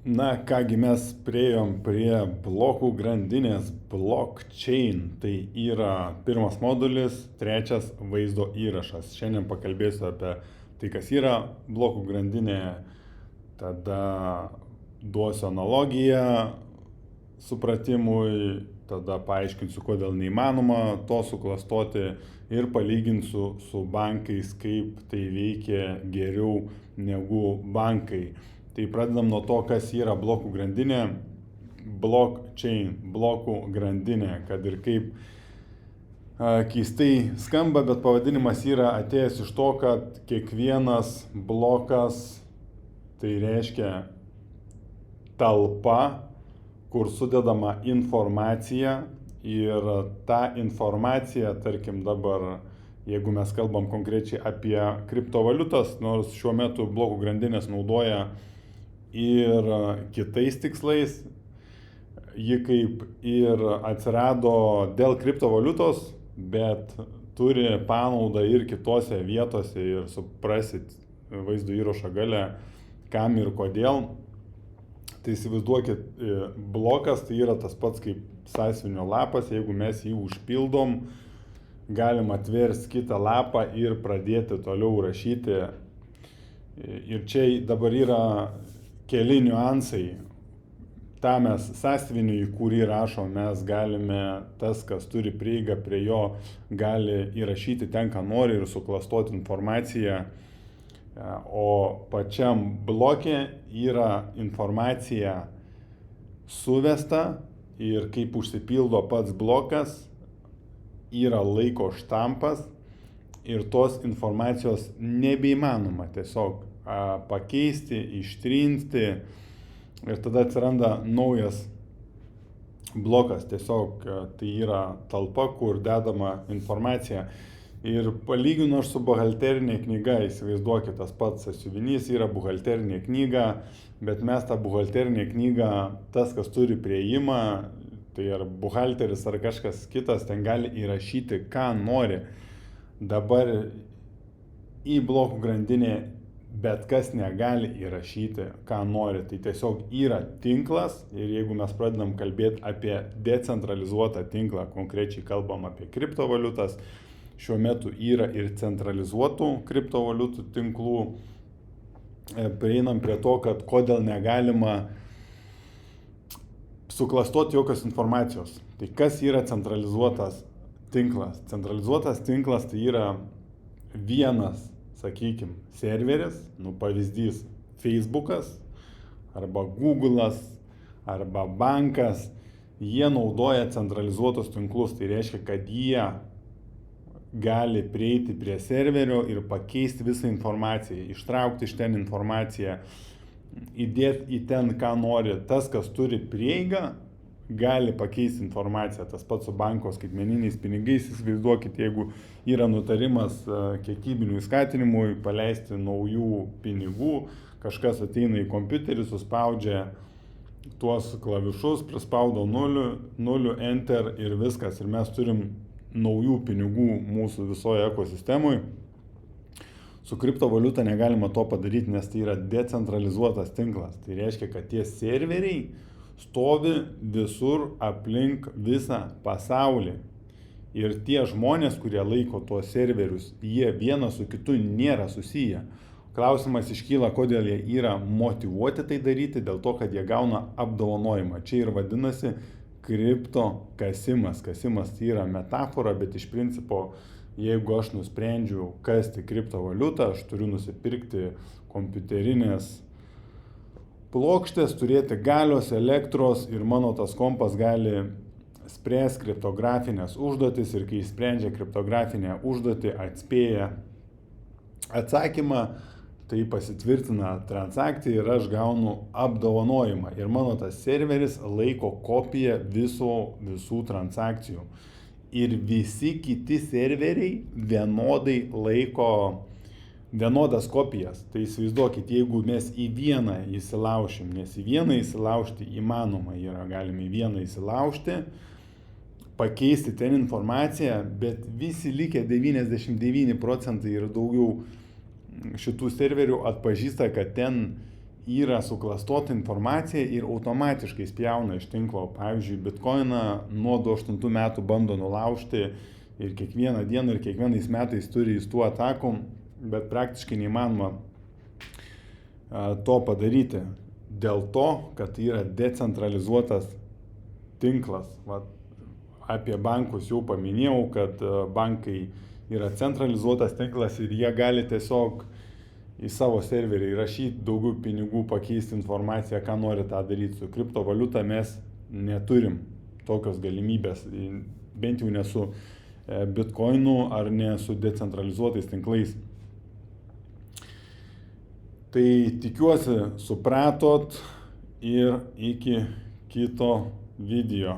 Na, kągi mes priejom prie blokų grandinės blockchain. Tai yra pirmas modulis, trečias vaizdo įrašas. Šiandien pakalbėsiu apie tai, kas yra blokų grandinė, tada duosiu analogiją supratimui, tada paaiškinsiu, kodėl neįmanoma to suklastoti ir palyginsiu su bankais, kaip tai veikia geriau negu bankai. Tai pradedam nuo to, kas yra blokų grandinė. Blockchain, blokų grandinė, kad ir kaip keistai skamba, bet pavadinimas yra atėjęs iš to, kad kiekvienas blokas tai reiškia talpa, kur sudedama informacija ir ta informacija, tarkim dabar, jeigu mes kalbam konkrečiai apie kriptovaliutas, nors šiuo metu blokų grandinės naudoja ir kitais tikslais, ji kaip ir atsirado dėl kriptovaliutos, bet turi panaudą ir kitose vietose ir suprasit vaizdo įrašo gale, kam ir kodėl. Tai įsivaizduokit, blokas tai yra tas pats kaip sąsiuvinio lapas, jeigu mes jį užpildom, galim atversti kitą lapą ir pradėti toliau rašyti. Ir čia dabar yra keli niuansai. Ta mes sąsiuvinį, į kurį rašom, mes galime, tas, kas turi prieigą prie jo, gali įrašyti ten, ką nori ir suklastoti informaciją. O pačiam blokė yra informacija suvesta ir kaip užsipildo pats blokas, yra laiko štampas ir tos informacijos nebeįmanoma tiesiog pakeisti, ištrinti ir tada atsiranda naujas blokas. Tiesiog tai yra talpa, kur dedama informacija. Ir palyginu aš su buhalterinė knyga, įsivaizduokit, tas pats sąsiuvinys yra buhalterinė knyga, bet mes tą buhalterinę knygą, tas, kas turi prieimą, tai ar buhalteris ar kažkas kitas, ten gali įrašyti, ką nori. Dabar į blokų grandinę bet kas negali įrašyti, ką nori. Tai tiesiog yra tinklas ir jeigu mes pradedam kalbėti apie decentralizuotą tinklą, konkrečiai kalbam apie kriptovaliutas, šiuo metu yra ir centralizuotų kriptovaliutų tinklų. Prieinam prie to, kad kodėl negalima suklastoti jokios informacijos. Tai kas yra centralizuotas tinklas? Centralizuotas tinklas tai yra vienas, sakykime, serveris, pavyzdys Facebookas arba Google'as arba bankas, jie naudoja centralizuotus tinklus. Tai reiškia, kad jie gali prieiti prie serverio ir pakeisti visą informaciją, ištraukti iš ten informaciją, įdėti į ten, ką nori. Tas, kas turi prieigą, gali pakeisti informaciją. Tas pats su banko skaitmeniniais pinigais. Įsivaizduokit, jeigu yra nutarimas kiekybinių skatinimui paleisti naujų pinigų, kažkas ateina į kompiuterį, suspaudžia tuos klavišus, prispaudo nulių, enter ir viskas. Ir mes turim naujų pinigų mūsų visoje ekosistemoje. Su kriptovaliuta negalima to padaryti, nes tai yra decentralizuotas tinklas. Tai reiškia, kad tie serveriai stovi visur aplink visą pasaulį. Ir tie žmonės, kurie laiko tuos serverius, jie vienas su kitu nėra susiję. Klausimas iškyla, kodėl jie yra motyvuoti tai daryti, dėl to, kad jie gauna apdovanojimą. Čia ir vadinasi kripto kasimas. Kasimas tai yra metafora, bet iš principo, jeigu aš nusprendžiu kasti kriptovaliutą, aš turiu nusipirkti kompiuterinės plokštės, turėti galios, elektros ir mano tas kompas gali spręsti kriptografinės užduotis ir kai sprendžia kriptografinę užduotį, atspėja atsakymą, tai pasitvirtina transakcija ir aš gaunu apdovanojimą. Ir mano tas serveris laiko kopiją visų transakcijų. Ir visi kiti serveriai vienodai laiko vienodas kopijas. Tai įsivaizduokit, jeigu mes į vieną įsilaušim, nes į vieną įsilaužti įmanoma yra, galime į vieną įsilaužti, pakeisti ten informaciją, bet visi likę 99% ir daugiau šitų serverių atpažįsta, kad ten yra suklastota informacija ir automatiškai spjauna iš tinklo. Pavyzdžiui, Bitcoiną nuo 2008 metų bando nulaužti ir kiekvieną dieną ir kiekvienais metais turi jis tų atakų, bet praktiškai neįmanoma to padaryti. Dėl to, kad yra decentralizuotas tinklas. Apie bankus jau paminėjau, kad bankai yra centralizuotas tinklas ir jie gali tiesiog į savo serverį įrašyti daugiau pinigų, pakeisti informaciją, ką nori tą daryti. Su kriptovaliuta mes neturim tokios galimybės, bent jau ne su Bitcoinu ar ne su decentralizuotais tinklais. Tai tikiuosi supratot ir iki kito video.